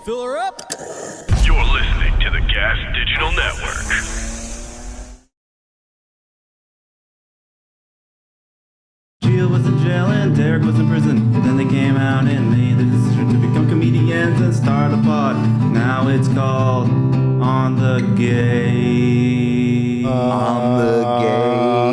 Fill her up. You're listening to the Gas Digital Network. Geo was in jail and Derek was in prison. Then they came out and made the decision to become comedians and start a pod. Now it's called On the Gay. On the Gay.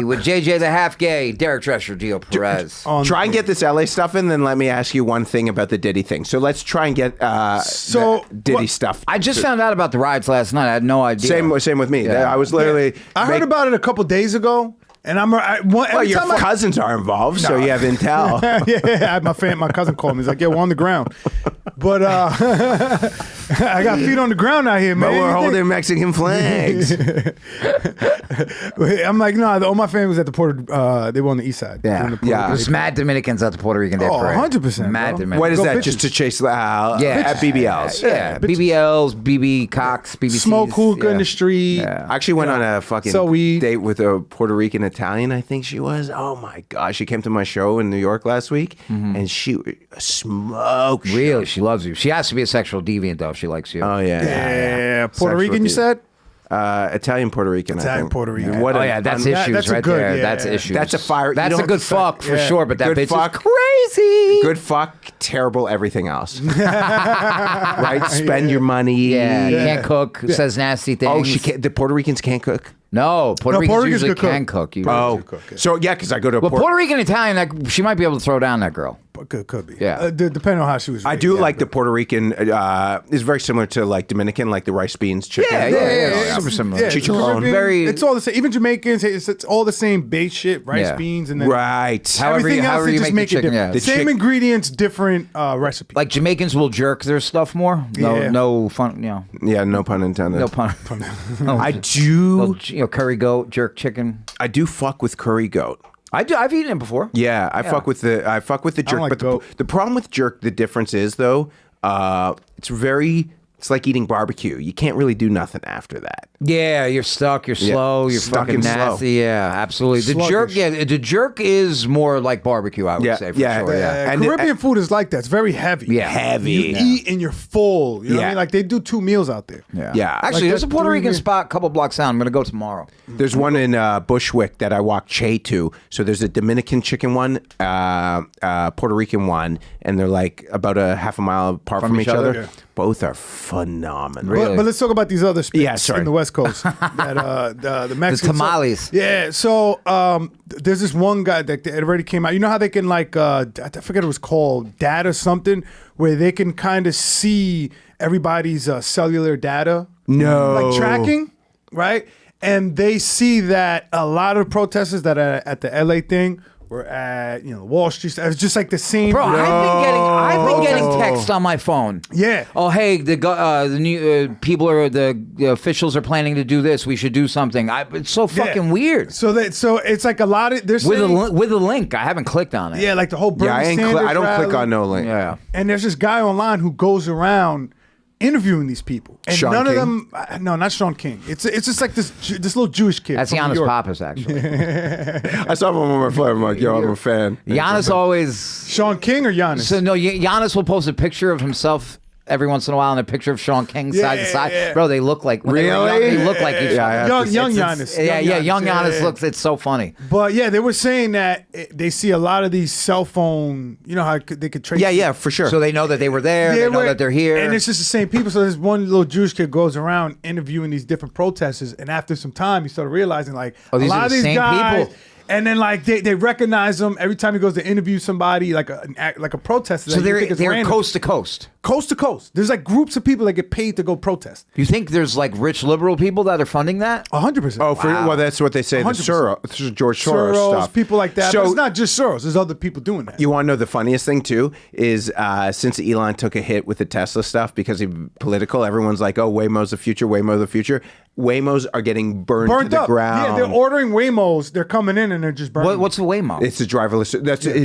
With JJ the Half Gay, Derek Drescher, Geo Perez. Try and get this LA stuff in, then let me ask you one thing about the Diddy thing. So let's try and get the Diddy stuff. I just found out about the riots last night. I had no idea. Same with me. Yeah. I was literally... I heard about it a couple days ago. And your cousins are involved, so you have intel. yeah, my cousin called me. He's like, "Yeah, we're on the ground," but I got feet on the ground out here, man. But we're holding Mexican flags. I'm like, no, all my family was at the Puerto. They were on the east side. Yeah. There's mad Dominicans at the Puerto Rican Day Parade. 100%. Mad bro. Dominicans. What is Go that? bitches. Just to chase at BBLs? Yeah, BBLs, BB Cox, BBCs. Smoke hookah in the street. Yeah. I actually went on a fucking date with a Puerto Rican Italian, I think she was. Oh my gosh. She came to my show in New York last week and she smoked. Really? She loves you. She has to be a sexual deviant, though, if she likes you. Oh, yeah. Yeah, Puerto Sexual Rican, you said? Italian Puerto Rican. Italian I think. Puerto Rican. What that's issues that's right good, there. yeah. That's issues. That's a fire. That's you know a good what? fuck for sure, but that Good bitch fuck. is crazy. Good fuck, terrible everything else. Right? Spend your money. Yeah, can't cook, says nasty things. Oh, she can't. The Puerto Ricans can't cook. No, Puerto Ricans usually can cook. Oh, so yeah, because I go to Puerto Rican Italian, she might be able to throw down that girl. Could be. Yeah. Depending on how she was raised. I do like the Puerto Rican. Is very similar to like Dominican, like the rice beans chicken. Yeah. Super similar. Yeah, Chicharron. Caribbean, it's all the same. Even Jamaicans, it's all the same base shit, rice, beans, and then right. everything else, they just make it different. The Same ingredients, different recipe. Like Jamaicans will jerk their stuff more. No fun, Yeah, no pun intended. No pun. I do. Curry goat, jerk chicken. I do fuck with curry goat. I do. I've eaten it before. Yeah, I fuck with the jerk. like But goat. the problem with jerk, the difference is though, it's like eating barbecue. You can't really do nothing after that. Yeah, you're stuck. You're slow. You're stuck fucking and slow. nasty. Yeah, absolutely. The jerk. Sluggish. Yeah, the jerk is more like barbecue. I would say for sure. Yeah. And Caribbean food is like that. It's very heavy. Yeah. Heavy. You eat and you're full. You know what I Yeah. mean? Like they do 2 meals out there. Yeah. Actually, Like there's a that Puerto 3 Rican meal- spot a couple blocks down. I'm gonna go tomorrow. There's one in Bushwick that I walked Che to. So there's a Dominican chicken one, Puerto Rican one, and they're like about a half a mile apart from each other. Yeah. Both are phenomenal. Really? But let's talk about these other spots Yeah, sorry. in the West Coast. That the Mexicans. tamales. Yeah. So there's this one guy that it already came out. You know how they can like I forget what it was called, data something, where they can kind of see everybody's cellular data. No. Like tracking, right? And they see that a lot of protesters that are at the LA thing were at Wall Street. It's just like the same. Bro, I've been getting text on my phone. Yeah. Oh, hey, the new people are the officials are planning to do this. We should do something. It's so fucking weird. So it's like a lot of there's With a link, I haven't clicked on it. yeah, like the whole Bernie Sanders I don't click rally. on no link. Yeah. And there's this guy online who goes around interviewing these people, and Sean none King? of them. No, not Sean King. It's just like this little Jewish kid. That's from New Giannis York. Pappas, actually. I saw him on my phone. I'm like, yo, I'm a fan. Giannis always. Sean King or Giannis? So no, Giannis will post a picture of himself every once in a while and a picture of Sean King side to side. yeah. Bro, they look like when they were young, Really? they look like each other. young Giannis. Young Giannis yeah. looks. It's so funny. But yeah, they were saying that they see a lot of these cell phone. You know how they could trace. Yeah, for sure. So they know that they were there. They know that they're here. And it's just the same people. So this one little Jewish kid goes around interviewing these different protesters, and after some time, he started realizing like these a lot are of the these same guys. people. And then like they recognize him every time he goes to interview somebody like a protester. So that you think is they're random. coast to coast. Coast to coast. There's like groups of people that get paid to go protest. You think there's like rich liberal people that are funding that? 100%. Oh, well, that's what they say. The 100%. George Soros stuff. People like that. So But it's not just Soros. There's other people doing that. you want to know the funniest thing too is since Elon took a hit with the Tesla stuff because he's political, everyone's like, "Oh, Waymo's the future. Waymo's the future." Waymos are getting burned to the up. ground. Yeah, they're ordering Waymos. They're coming in and they're just burning. What's the Waymo? It's a driverless.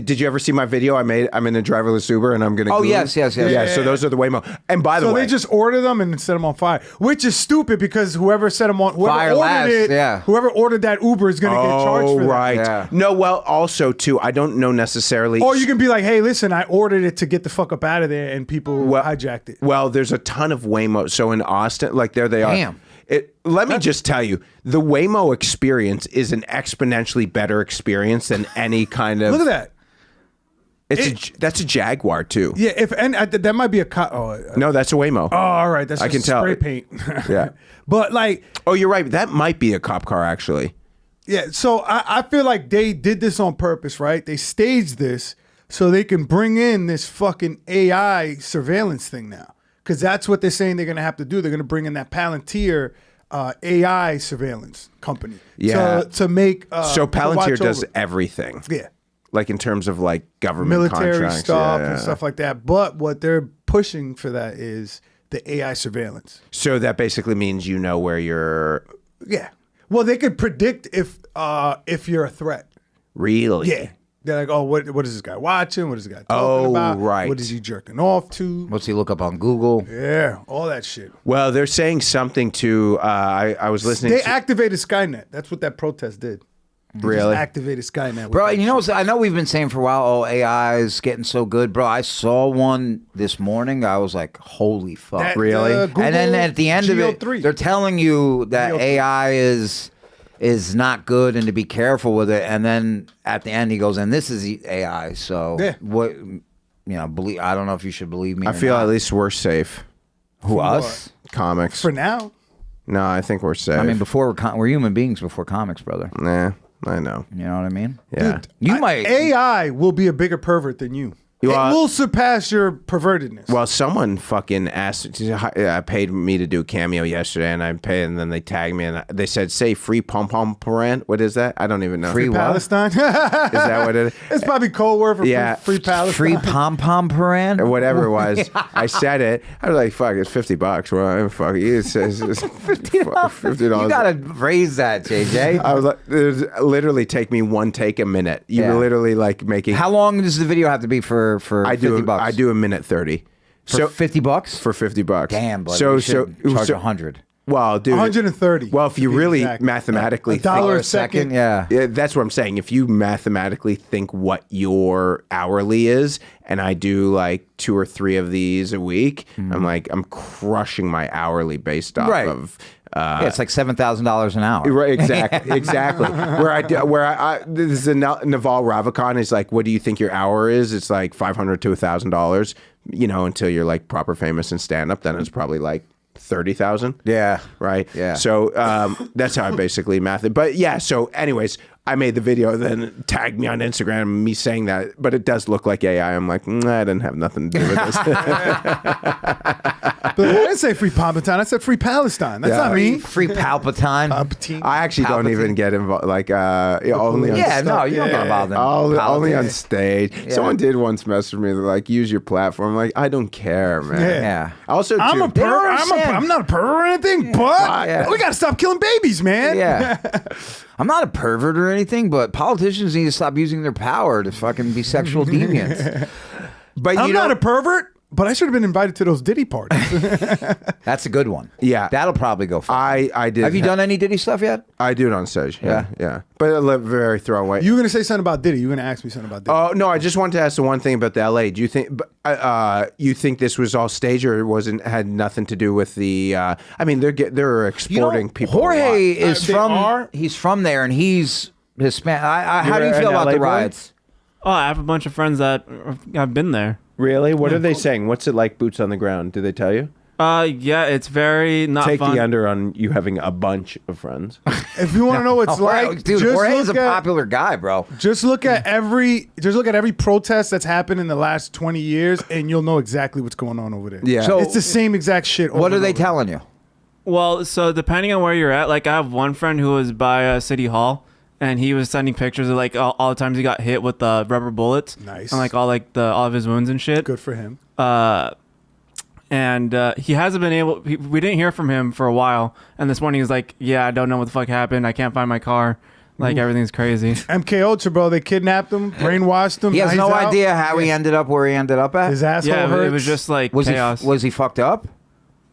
Did you ever see my video? I'm in a driverless Uber, and I'm gonna. Oh yes. Yeah. So those are the Waymo. And by the way, so they just order them and set them on fire, which is stupid because whoever set them on, whoever ordered that Uber is gonna get charged for that. Right. Yeah. No. Well, also too, I don't know necessarily. Or you can be like, hey, listen, I ordered it to get the fuck up out of there, and people hijacked it. Well, there's a ton of Waymo. So in Austin, like there they are. Damn. Let me just tell you, the Waymo experience is an exponentially better experience than any kind of. Look at that. That's a Jaguar too. Yeah, that might be a No, that's a Waymo. Oh, all right, that's I just can tell. spray paint. Yeah. But like, Oh, you're right. That might be a cop car actually. yeah. So I feel like they did this on purpose, right? They staged this so they can bring in this fucking AI surveillance thing now, because that's what they're saying they're gonna have to do. They're gonna bring in that Palantir AI surveillance company. Yeah. To make So to Palantir watch does over. everything. Yeah. Like in terms of like government Military contracts. stuff Yeah. and stuff like that. But what they're pushing for that is the AI surveillance. So that basically means you know where you're. Yeah. Well, they could predict if you're a threat. Really? Yeah. They're like, oh, what is this guy watching? What is this guy talking about? right. What is he jerking off to? What's he look up on Google? Yeah, all that shit. Well, they're saying something to. I was listening. They to, activated Skynet. That's what that protest did. They Really? just activated Skynet. with Bro, that you know, shit. I know we've been saying for a while, oh, AI is getting so good. Bro, I saw one this morning. I was like, holy fuck. That, Really? Google And then at the end of it, Geo3. they're telling you that Geo3. AI is not good and to be careful with it. And then at the end, he goes, and this is AI. So Yeah. what, believe, I don't know if you should believe me. I or feel not. at least we're safe. Who, us? Comics. For now. No, I think we're safe. I mean, before we're human beings before comics, brother. Nah, I know. You know what I mean? Yeah. Dude, You might. AI will be a bigger pervert than you. Well, it will surpass your pervertedness. Well, someone fucking paid me to do a cameo yesterday, and I paid, and then they tagged me, and they said, "Say free pom pom parent." What is that? I don't even know. Free what? Palestine. Is that what it is? It's probably code word for Yeah. free Palestine. Free pom pom Or parent? whatever it was. I said it. I was like, "Fuck, it's $50." Well, fuck it. It says it's $50. You gotta raise that, JJ. I was like, literally take me one take a minute. You Yeah. literally like making. How long does the video have to be for I do 50 bucks? I do a minute 30. For 50 bucks? For $50. Damn, buddy. So We should charge so 100. Well, dude. 130. Well, if you to be really exact. mathematically $1 a think, second. Yeah. yeah, that's what I'm saying. If you mathematically think what your hourly is, and I do like 2 or 3 of these a week, I'm crushing my hourly based off Right. of. Yeah, it's like $7,000 an hour. Right, exactly. This is a Naval Ravikant is like, what do you think your hour is? It's like $500 to $1,000. Until you're like proper famous and stand up, then it's probably like 30,000. Yeah. Right. Yeah. So that's how I basically math it. But yeah. So anyways, I made the video, then tagged me on Instagram, me saying that, but it does look like AI. I'm like, I didn't have nothing to do with this. But I didn't say free Palestine. I said free Palestine. That's Yeah. not me. Free Palpatine. Palpatine. I actually don't even get involved. Like, only on Yeah, no, you don't get involved in only on politics. stage. Yeah. Someone did once message me, they're like, use your platform. I'm like, I don't care, man. Yeah. Yeah. Also, I'm too, a pervert. I'm not a pervert or anything, but Yeah. we gotta stop killing babies, man. Yeah. I'm not a pervert or anything, but politicians need to stop using their power to fucking be sexual deviants. but I'm you not know, a pervert, but I should have been invited to those Diddy parties. That's a good one. Yeah. That'll probably go far. I did. Have you done any Diddy stuff yet? I do it on stage. Yeah. But I live very throwaway. You were gonna say something about Diddy. You were gonna ask me something about Diddy. Oh no! I just wanted to ask the one thing about the LA. Do you think you think this was all staged, or had nothing to do with the? I mean, they're exporting people. a lot. Jorge is They are? he's from there, and he's Hispanic. How do you You're feel an about LA the boy? riots? Oh, I have a bunch of friends that have been there. Really? What are they saying? What's it like? Boots on the ground? Do they tell you? Yeah, it's very not Take fun. the under on you having a bunch of friends. If you want to know what it's like, Dude, just Jorge's a look at- popular guy, bro. Just look at every protest that's happened in the last 20 years, and you'll know exactly what's going on over there. Yeah. So- It's the same exact shit. What are they telling you? Well, so depending on where you're at, like I have one friend who was by City Hall, and he was sending pictures of like all the times he got hit with the rubber bullets. Nice. And like all of his wounds and shit. Good for him. And he hasn't been able. We didn't hear from him for a while. And this morning he's like, "Yeah, I don't know what the fuck happened. I can't find my car. Like everything's crazy. MK Ultra, bro. They kidnapped him, brainwashed him. He has now no he's out. idea how he ended up where he ended up at. His asshole Yeah, hurts. it was just like Was chaos. he fucked up?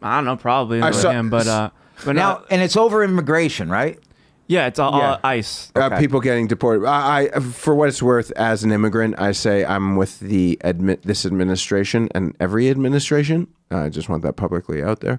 I don't know, probably with saw- him, but Now, no, and it's over immigration, right? yeah, it's all Yeah. ICE. Okay. People getting deported. I, for what it's worth, as an immigrant, I say I'm with this administration and every administration. I just want that publicly out there.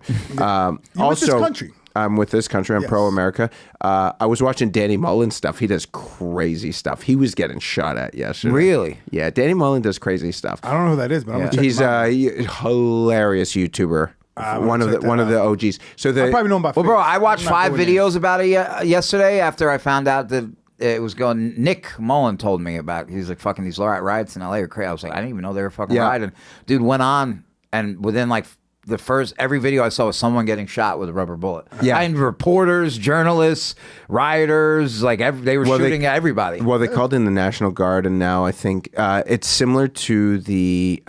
You're with this country. I'm with this country. I'm Yes. pro-America. I was watching Danny Mullen stuff. He does crazy stuff. He was getting shot at yesterday. Really? Yeah, Danny Mullen does crazy stuff. I don't know who that is, but I'm gonna check He's him out. a hilarious YouTuber. One of the OGs. So I probably know him by Well, bro, face. I watched I'm not 5 doing videos about it yesterday after I found out that it was going. Nick Mullen told me about. He's like, fucking these riots in LA are crazy. I was like, I didn't even know they were fucking rioting. Dude went on, and within like the first every video I saw was someone getting shot with a rubber bullet. Yeah. And reporters, journalists, rioters, like they were shooting at everybody. Well, they called in the National Guard, and now I think it's similar to the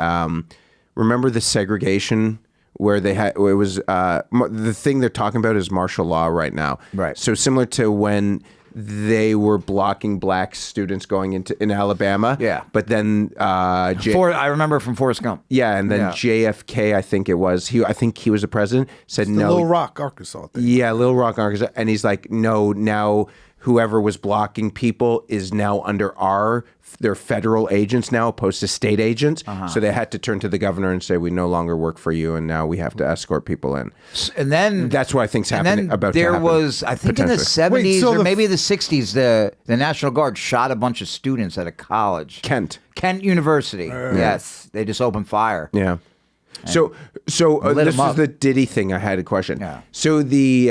remember the segregation where they had it was the thing they're talking about is martial law right now. Right. So similar to when they were blocking black students going in Alabama. Yeah. But then I remember from Forrest Gump. yeah, and then Yeah. JFK, I think it was. I think he was the president. Said The no. Little Rock, Arkansas thing. Yeah, Little Rock, Arkansas. And he's like, no, now whoever was blocking people is now under they're federal agents now opposed to state agents. So they had to turn to the governor and say, we no longer work for you, and now we have to escort people in. And then That's what I think's and happening then about to there happen, was, I think in the potentially. 70s so or the- maybe the 60s, the National Guard shot a bunch of students at a college. Kent. University. Yes. They just opened fire. Yeah. So lit this 'em is up. the Diddy thing. I had a question. Yeah. So the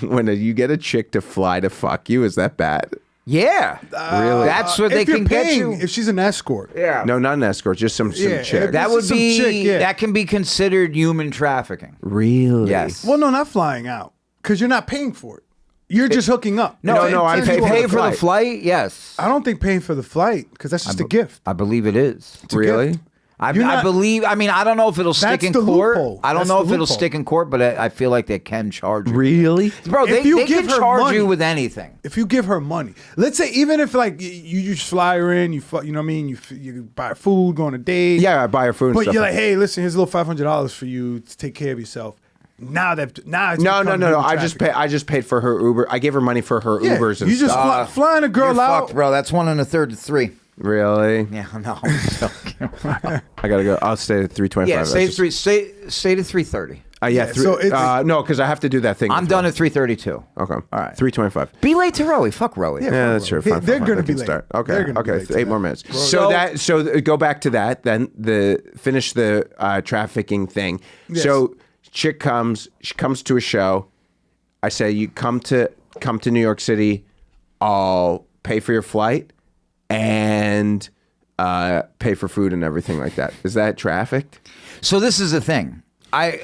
when you get a chick to fly to fuck you, is that bad? Yeah. Really? That's what they If you're can get paying, you. if she's an escort. Yeah. No, not an escort, just some Yeah, chick. That This would is some be, chick, yeah. that can be considered human trafficking. Really? Yes. Well, no, not flying out because you're not paying for it. You're just hooking up. No, I It's pay just- for Pay the for the flight. flight? Yes. I don't think paying for the flight because that's just a gift. I believe it is. Really? I You're not- believe. I mean, I don't know if it'll stick That's in the court. loophole. I don't That's know the if it'll loophole. stick in court, but I feel like they can charge you. Really? Bro, If they you can give her charge money- you with anything. If you give her money, let's say even if like you just fly her in, you know what I mean, you buy her food, go on a date. Yeah, I buy her food and But stuff. you're like, hey, listen, here's a little $500 for you to take care of yourself. Now it's No. become human trafficking. I just paid for her Uber. I gave her money for her Yeah, Ubers and you just stuff. flying a girl You're out. fucked, bro. That's 1 1/3 to 3. Really? Yeah, no. I'm joking. I gotta go. I'll stay at 325. yeah, That's stay, just- 3, stay to 3:30. yeah, Yeah, so it's- no, because I have to do that thing. I'm before. done at 3:32. Okay. All right. 325. Be late to Rowie. Fuck Rowie. Yeah, that's true. Fine, They're fine, gonna they be can late. start. They're Okay. gonna be Okay. late to 8 more that. minutes. So- Go back to that. Then finish the trafficking thing. Yes. So chick comes. She comes to a show. I say, you come to New York City. I'll pay for your flight and pay for food and everything like that. Is that trafficked? So this is the thing. I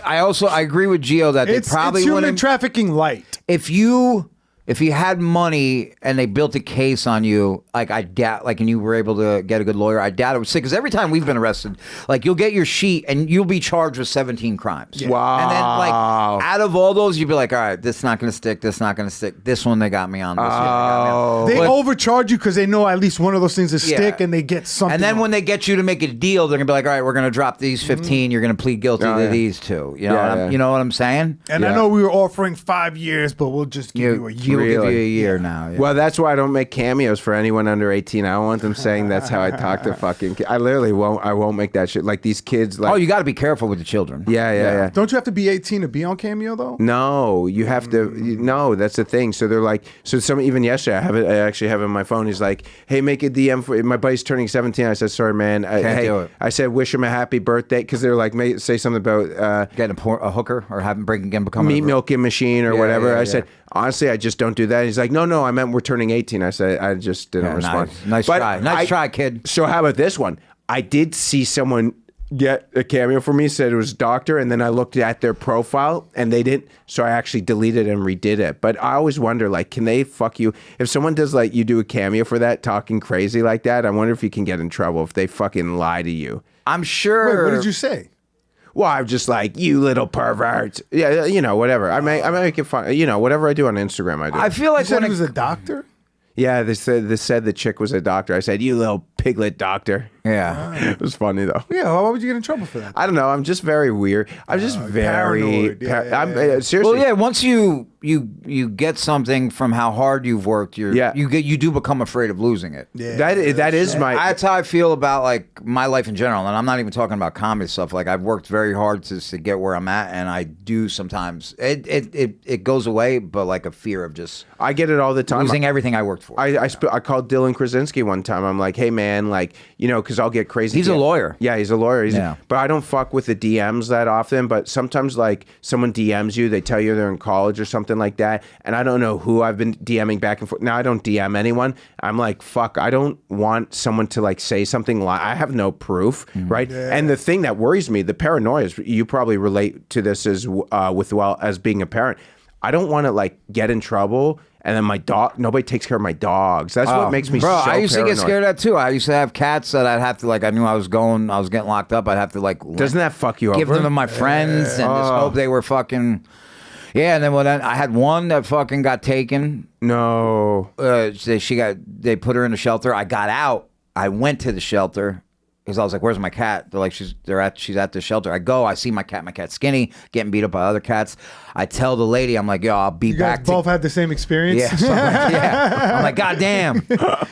agree with Geo that they It's probably human wouldn't. trafficking light. If you had money and they built a case on you, like I doubt, like, and you were able to get a good lawyer, I doubt it would stick. Because every time we've been arrested, like, you'll get your sheet and you'll be charged with 17 crimes. Wow. And then, like, out of all those, you'd be like, all right, this is not going to stick. This is not going to stick. This one they got me on. This one they got me on. They But- overcharge you because they know at least one of those things will Yeah. stick, and they get something. And then on. when they get you to make a deal, they're gonna be like, "All right, we're gonna drop these 15. You're gonna plead guilty Oh, to yeah. these 2." You know, Yeah, what yeah. you know what I'm saying? and I Yeah. know we were offering 5 years, but we'll just give you a year. We'll give you Really? a year now. Yeah. Well, that's why I don't make cameos for anyone under 18. I don't want them saying that's how I talk to fucking kids. I literally won't. I won't make that shit. Like these kids. Like, Oh, you got to be careful with the children. yeah. Don't you have to be 18 to be on Cameo though? No, you have to. No, that's the thing. So they're like. So some even yesterday, I actually have it on my phone. He's like, "Hey, make a DM for my buddy's turning 17." I said, "Sorry, man. Can't do it. I said, "Wish him a happy birthday," because they're like, say something about Getting a hooker or having breaking and becoming meat a- milking machine or Yeah, whatever. yeah, I yeah. said, honestly, I just don't do that. He's like, no, I meant we're turning 18. I said, I just didn't Yeah, respond. nice But try. Nice try, kid. So how about this one? I did see someone get a cameo for me, said it was doctor, and then I looked at their profile and they didn't, so I actually deleted and redid it. But I always wonder, like, can they fuck you? If someone does, like, you do a cameo for that, talking crazy like that, I wonder if you can get in trouble if they fucking lie to you. I'm sure. Wait, what did you say? Well, I'm just like, you little pervert. Yeah, you know, whatever. I make it fun. You know, whatever I do on Instagram, I do. I feel You like said when he was a doctor. Yeah, they said the chick was a doctor. I said, "You little piglet doctor." Yeah. It was funny though. Yeah, why would you get in trouble for that? I don't know. I'm just very weird. I'm just very paranoid. Yeah, I'm yeah. seriously. Well, yeah. Once you get something from how hard you've worked, you do become afraid of losing it. Yeah. That is my. That's how I feel about like my life in general, and I'm not even talking about comedy stuff. Like I've worked very hard to get where I'm at, and I do sometimes it goes away, but like a fear of just I get it all the time. losing everything I worked for. I called Dylan Krasinski one time. I'm like, hey man, like because I'll get crazy. He's a lawyer. Yeah, he's a lawyer. Yeah. But I don't fuck with the DMs that often. But sometimes like someone DMs you, they tell you they're in college or something like that, and I don't know who I've been DMing back and forth. Now I don't DM anyone. I'm like, fuck, I don't want someone to like say something I have no proof, right? Yeah. And the thing that worries me, the paranoia is, you probably relate to this as as being a parent. I don't want to like get in trouble. And then nobody takes care of my dogs. That's what makes me so I used paranoid. to get scared of that too. I used to have cats that I'd have to like. I knew I was getting locked up. I'd have to like. Doesn't that fuck you give over? them to my friends and just hope they were fucking. Yeah, and then I had one that fucking got taken. No. They put her in the shelter. I got out. I went to the shelter because I was like, "Where's my cat?" They're like, "She's at the shelter." I go. I see my cat. My cat's skinny, getting beat up by other cats. I tell the lady, I'm like, "Yo, I'll be You guys back." both had the same experience? Yeah, so I'm like, God damn,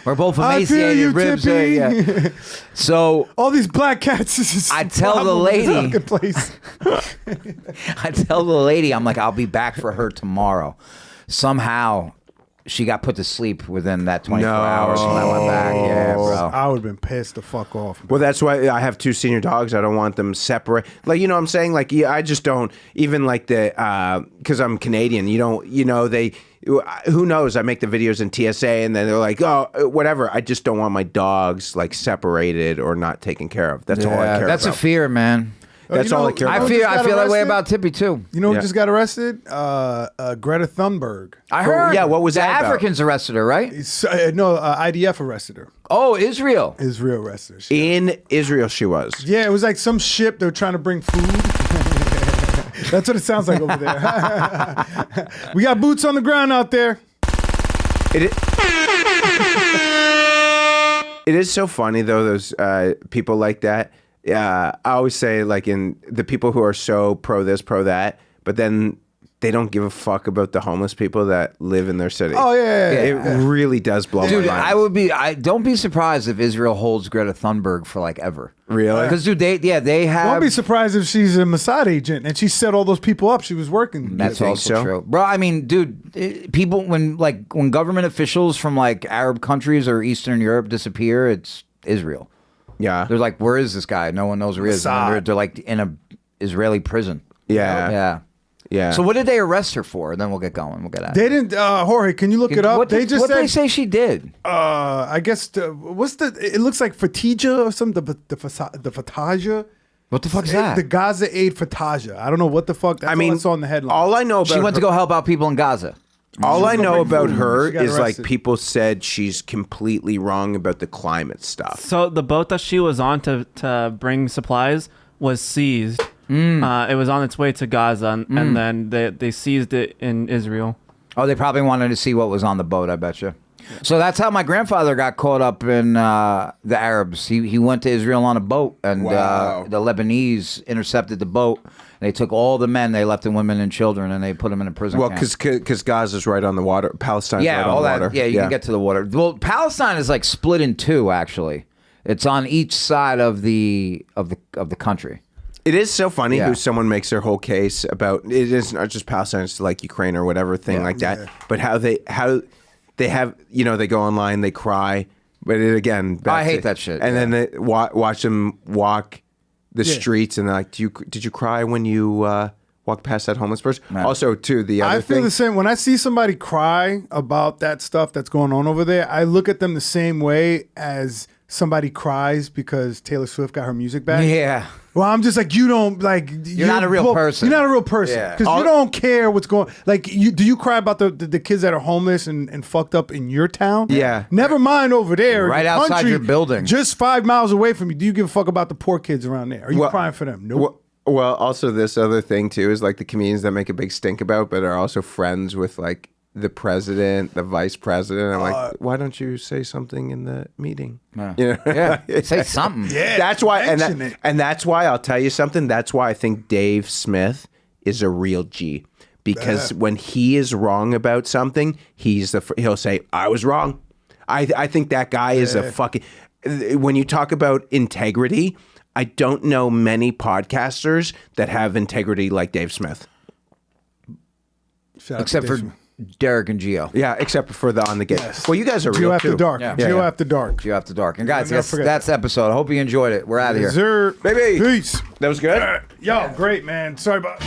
we're both I feel emaciated, you, ribs. Tippy. Yeah. So All these black cats. I tell the lady- Place. I tell the lady, I'm like, I'll be back for her tomorrow. Somehow, she got put to sleep within that 24 hours when I went back. Yeah, bro. I would have been pissed the fuck off. Well, that's why I have two senior dogs. I don't want them separate. Like, you know what I'm saying? Like, yeah, I just don't, even like because I'm Canadian, who knows? I make the videos in TSA and then they're like, oh, whatever. I just don't want my dogs like separated or not taken care of. That's all I care That's about. a fear, man. That's all I care I about. feel that way about Tippy too. You know who Yeah. just got arrested? Greta Thunberg. I heard. Yeah, what was the that about? Africans arrested her, right? IDF arrested her. Oh, Israel. Israel arrested her. In Israel, she was. Yeah, it was like some ship they were trying to bring food. That's what it sounds like over there. We got boots on the ground out there. It is so funny though, those people like that. Yeah, I always say like in the people who are so pro this, pro that, but then they don't give a fuck about the homeless people that live in their city. Oh yeah. It really does blow Dude, my mind. I don't be surprised if Israel holds Greta Thunberg for like ever. Really? Because dude, they have. Don't be surprised if she's a Mossad agent and she set all those people up. She was working. That's think also so? true, bro. I mean, dude, people when government officials from like Arab countries or Eastern Europe disappear, it's Israel. Yeah. They're like, where is this guy? No one knows where he is. Mossad. They're like in a Israeli prison. Yeah. Yeah. Yeah. So what did they arrest her for? Then we'll get going. We'll get at They it. didn't. Jorge, can you look it up? What They did, just what said. they say she did? I guess it looks like Fatija or something. The Fataja. What the fuck is that? The Gaza aid Fataja. I don't know what the fuck. That's all I saw in the headline. all I know about She went to go help out people in Gaza. all I know bring about food. her She got is like arrested. people said she's completely wrong about the climate stuff. So the boat that she was on to bring supplies was seized. It was on its way to Gaza, and then they seized it in Israel. Oh, they probably wanted to see what was on the boat, I bet you. So that's how my grandfather got caught up in the Arabs. He went to Israel on a boat, and Wow. the Lebanese intercepted the boat. They took all the men, they left the women and children, and they put them in a prison Well, camp. because Gaza's right on the water. Palestine's right all on the that. water. Yeah, you can get to the water. Well, Palestine is like split in two. Actually, it's on each side of the country. It is so funny Yeah. who someone makes their whole case about. It is not just Palestine; it's like Ukraine or whatever thing like that. But how they have they go online, they cry, but again, I hate that shit, And then they watch them walk the streets, and they're like, did you cry when you walked past that homeless person? Man. Also, too, the other I feel thing. the same. When I see somebody cry about that stuff that's going on over there, I look at them the same way as somebody cries because Taylor Swift got her music back. Yeah. Well, I'm just like, you don't like. You're not a real person. You're not a real person Yeah. because you don't care what's going. Like, do you cry about the kids that are homeless and fucked up in your town? Yeah. Never mind over there, in Right the outside country, your building. just 5 miles away from you. Do you give a fuck about the poor kids around there? Are you crying for them? Nope. Well, also this other thing too is like the comedians that make a big stink about, but are also friends with like the president, the vice president. I'm like, why don't you say something in the meeting? You know? Yeah, say something. Yeah, That's why, mention it. and that's why I'll tell you something. That's why I think Dave Smith is a real G, because when he is wrong about something, he'll say, "I was wrong." I think that guy is a fucking. When you talk about integrity, I don't know many podcasters that have integrity like Dave Smith. Shout out to Except for Dave. Derek and Geo. Yeah, except for the On the Gate. Yes. Well, you guys are Geo real After too. Dark. Yeah. Geo Yeah. After Dark. Geo After Dark. And guys, Never forget that's episode. I hope you enjoyed it. We're out of here. Yes, sir. Baby. Peace. That was good. Yo, great, man. Sorry about.